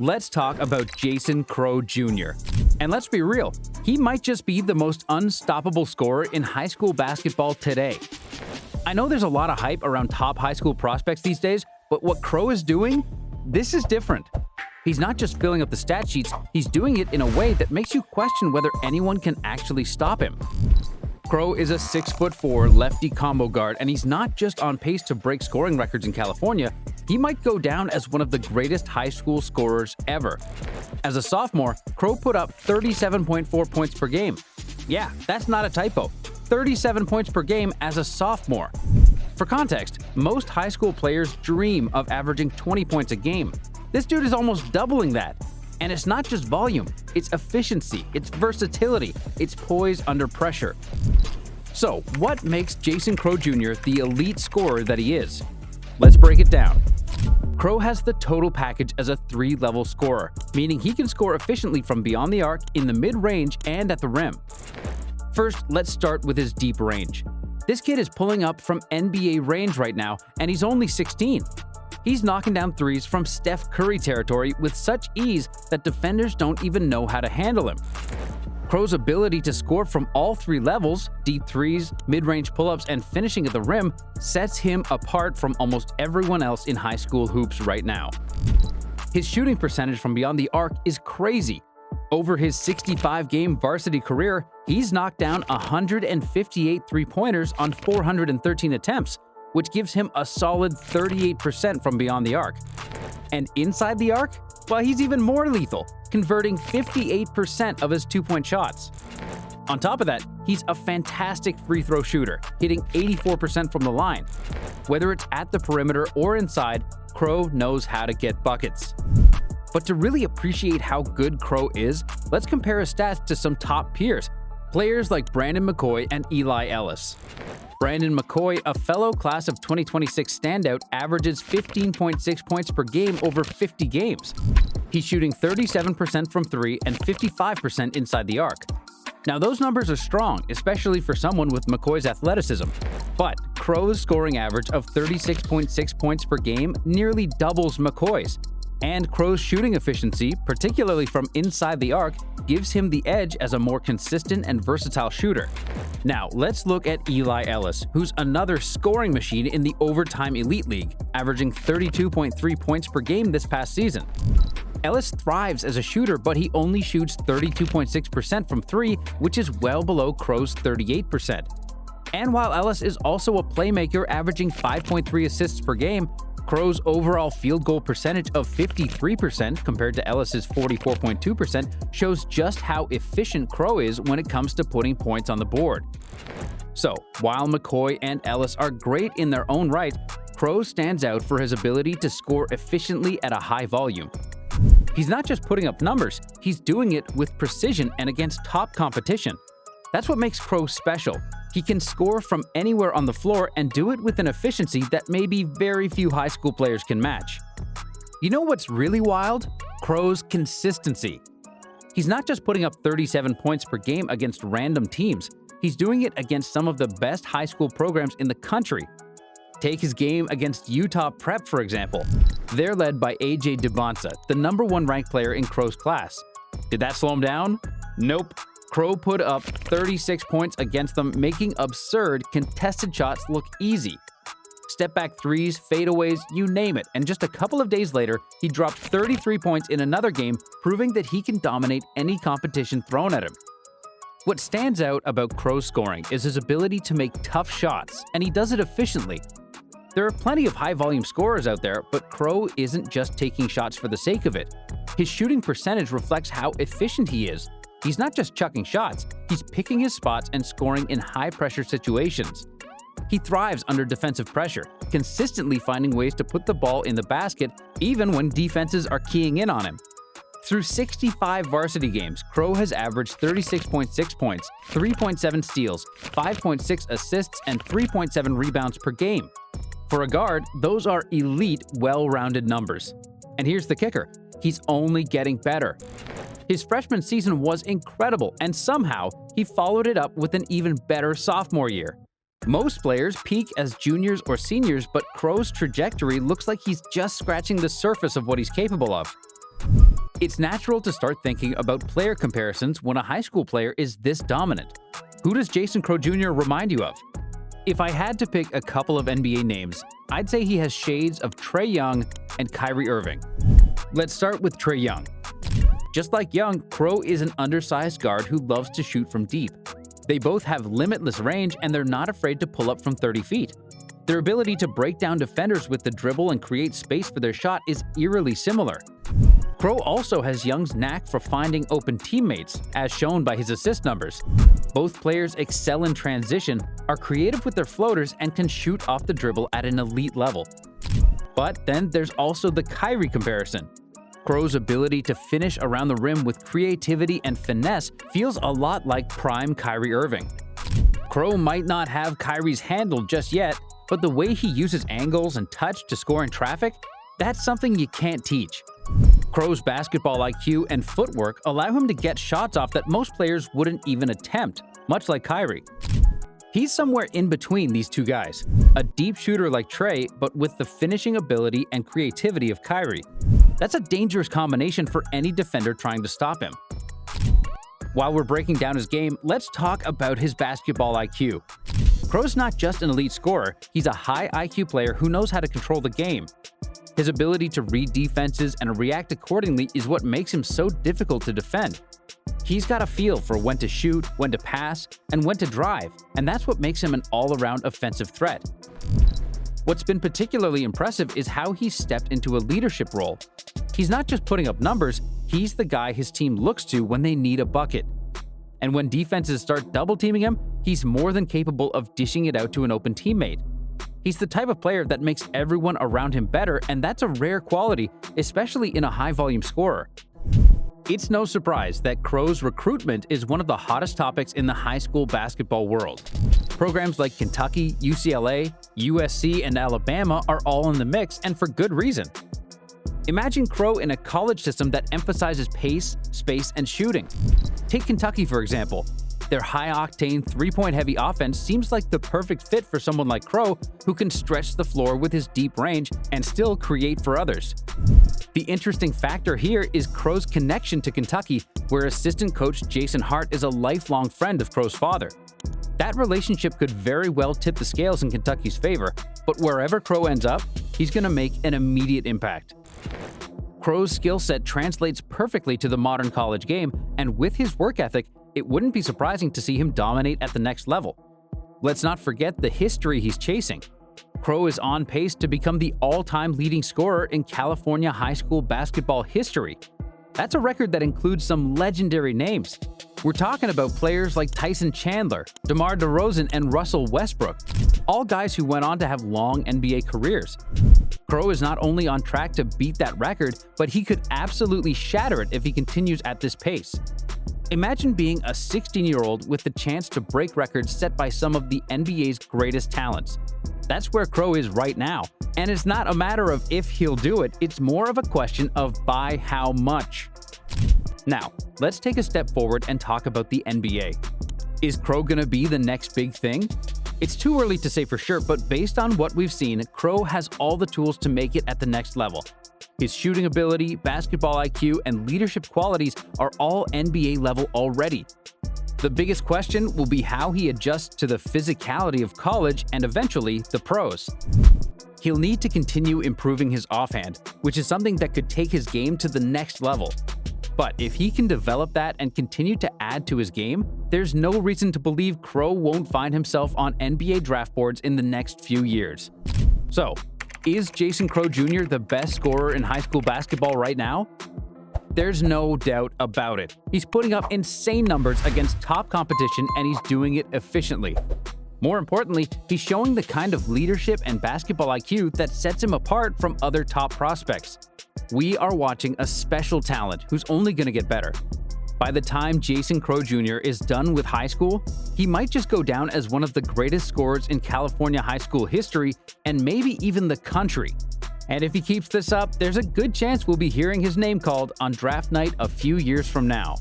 let's talk about Jason Crowe Jr. And let's be real, he might just be the most unstoppable scorer in high school basketball today. I know there's a lot of hype around top high school prospects these days, but what Crowe is doing, this is different. He's not just filling up the stat sheets, he's doing it in a way that makes you question whether anyone can actually stop him. Crowe is a 6'4" lefty combo guard, and he's not just on pace to break scoring records in California, he might go down as one of the greatest high school scorers ever. As a sophomore, Crowe put up 37.4 points per game. Yeah, that's not a typo. 37 points per game as a sophomore. For context, most high school players dream of averaging 20 points a game. This dude is almost doubling that. And it's not just volume, it's efficiency, it's versatility, it's poise under pressure. So, what makes Jason Crowe Jr. the elite scorer that he is? Let's break it down. Crowe has the total package as a 3-level scorer, meaning he can score efficiently from beyond the arc, in the mid-range, and at the rim. First, let's start with his deep range. This kid is pulling up from NBA range right now, and he's only 16. He's knocking down threes from Steph Curry territory with such ease that defenders don't even know how to handle him. Crowe's ability to score from all 3 levels, deep threes, mid-range pull-ups, and finishing at the rim, sets him apart from almost everyone else in high school hoops right now. His shooting percentage from beyond the arc is crazy. Over his 65-game varsity career, he's knocked down 158 three-pointers on 413 attempts, which gives him a solid 38% from beyond the arc. And inside the arc? Well, he's even more lethal, converting 58% of his 2-point shots. On top of that, he's a fantastic free throw shooter, hitting 84% from the line. Whether it's at the perimeter or inside, Crowe knows how to get buckets. But to really appreciate how good Crowe is, let's compare his stats to some top peers, players like Brandon McCoy and Eli Ellis. Brandon McCoy, a fellow class of 2026 standout, averages 15.6 points per game over 50 games. He's shooting 37% from 3 and 55% inside the arc. Now those numbers are strong, especially for someone with McCoy's athleticism. But Crowe's scoring average of 36.6 points per game nearly doubles McCoy's. And Crowe's shooting efficiency, particularly from inside the arc, gives him the edge as a more consistent and versatile shooter. Now, let's look at Eli Ellis, who's another scoring machine in the Overtime Elite League, averaging 32.3 points per game this past season. Ellis thrives as a shooter, but he only shoots 32.6% from 3, which is well below Crowe's 38%. And while Ellis is also a playmaker averaging 5.3 assists per game, Crowe's overall field goal percentage of 53% compared to Ellis's 44.2% shows just how efficient Crowe is when it comes to putting points on the board. So, while McCoy and Ellis are great in their own right, Crowe stands out for his ability to score efficiently at a high volume. He's not just putting up numbers, he's doing it with precision and against top competition. That's what makes Crowe special. He can score from anywhere on the floor and do it with an efficiency that maybe very few high school players can match. You know what's really wild? Crowe's consistency. He's not just putting up 37 points per game against random teams, he's doing it against some of the best high school programs in the country. Take his game against Utah Prep, for example. They're led by AJ Dubonsa, the #1 ranked player in Crowe's class. Did that slow him down? Nope. Crowe put up 36 points against them, making absurd contested shots look easy. Step-back threes, fadeaways, you name it, and just a couple of days later, he dropped 33 points in another game, proving that he can dominate any competition thrown at him. What stands out about Crowe's scoring is his ability to make tough shots, and he does it efficiently. There are plenty of high-volume scorers out there, but Crowe isn't just taking shots for the sake of it. His shooting percentage reflects how efficient he is. He's not just chucking shots, he's picking his spots and scoring in high-pressure situations. He thrives under defensive pressure, consistently finding ways to put the ball in the basket even when defenses are keying in on him. Through 65 varsity games, Crowe has averaged 36.6 points, 3.7 steals, 5.6 assists, and 3.7 rebounds per game. For a guard, those are elite, well-rounded numbers. And here's the kicker, he's only getting better. His freshman season was incredible, and somehow he followed it up with an even better sophomore year. Most players peak as juniors or seniors, but Crowe's trajectory looks like he's just scratching the surface of what he's capable of. It's natural to start thinking about player comparisons when a high school player is this dominant. Who does Jason Crowe Jr. remind you of? If I had to pick a couple of NBA names, I'd say he has shades of Trae Young and Kyrie Irving. Let's start with Trae Young. Just like Young, Crowe is an undersized guard who loves to shoot from deep. They both have limitless range and they're not afraid to pull up from 30 feet. Their ability to break down defenders with the dribble and create space for their shot is eerily similar. Crowe also has Young's knack for finding open teammates, as shown by his assist numbers. Both players excel in transition, are creative with their floaters, and can shoot off the dribble at an elite level. But then there's also the Kyrie comparison. Crowe's ability to finish around the rim with creativity and finesse feels a lot like prime Kyrie Irving. Crowe might not have Kyrie's handle just yet, but the way he uses angles and touch to score in traffic, that's something you can't teach. Crowe's basketball IQ and footwork allow him to get shots off that most players wouldn't even attempt, much like Kyrie. He's somewhere in between these two guys, a deep shooter like Trae, but with the finishing ability and creativity of Kyrie. That's a dangerous combination for any defender trying to stop him. While we're breaking down his game, let's talk about his basketball IQ. Crowe's not just an elite scorer, he's a high IQ player who knows how to control the game. His ability to read defenses and react accordingly is what makes him so difficult to defend. He's got a feel for when to shoot, when to pass, and when to drive, and that's what makes him an all-around offensive threat. What's been particularly impressive is how he's stepped into a leadership role. He's not just putting up numbers, he's the guy his team looks to when they need a bucket. And when defenses start double-teaming him, he's more than capable of dishing it out to an open teammate. He's the type of player that makes everyone around him better, and that's a rare quality, especially in a high-volume scorer. It's no surprise that Crowe's recruitment is one of the hottest topics in the high school basketball world. Programs like Kentucky, UCLA, USC, and Alabama are all in the mix, and for good reason. Imagine Crowe in a college system that emphasizes pace, space, and shooting. Take Kentucky, for example. Their high-octane, three-point-heavy offense seems like the perfect fit for someone like Crowe, who can stretch the floor with his deep range and still create for others. The interesting factor here is Crowe's connection to Kentucky, where assistant coach Jason Hart is a lifelong friend of Crowe's father. That relationship could very well tip the scales in Kentucky's favor, but wherever Crowe ends up, he's going to make an immediate impact. Crowe's skill set translates perfectly to the modern college game, and with his work ethic, it wouldn't be surprising to see him dominate at the next level. Let's not forget the history he's chasing. Crowe is on pace to become the all-time leading scorer in California high school basketball history. That's a record that includes some legendary names. We're talking about players like Tyson Chandler, DeMar DeRozan, and Russell Westbrook, all guys who went on to have long NBA careers. Crowe is not only on track to beat that record, but he could absolutely shatter it if he continues at this pace. Imagine being a 16-year-old with the chance to break records set by some of the NBA's greatest talents. That's where Crowe is right now, and it's not a matter of if he'll do it, it's more of a question of by how much. Now, let's take a step forward and talk about the NBA. Is Crowe gonna be the next big thing? It's too early to say for sure, but based on what we've seen, Crowe has all the tools to make it at the next level. His shooting ability, basketball IQ, and leadership qualities are all NBA level already. The biggest question will be how he adjusts to the physicality of college and eventually the pros. He'll need to continue improving his offhand, which is something that could take his game to the next level. But if he can develop that and continue to add to his game, there's no reason to believe Crowe won't find himself on NBA draft boards in the next few years. So, is Jason Crowe Jr. the best scorer in high school basketball right now? There's no doubt about it. He's putting up insane numbers against top competition, and he's doing it efficiently. More importantly, he's showing the kind of leadership and basketball IQ that sets him apart from other top prospects. We are watching a special talent who's only going to get better. By the time Jason Crowe Jr. is done with high school, he might just go down as one of the greatest scorers in California high school history and maybe even the country. And if he keeps this up, there's a good chance we'll be hearing his name called on draft night a few years from now.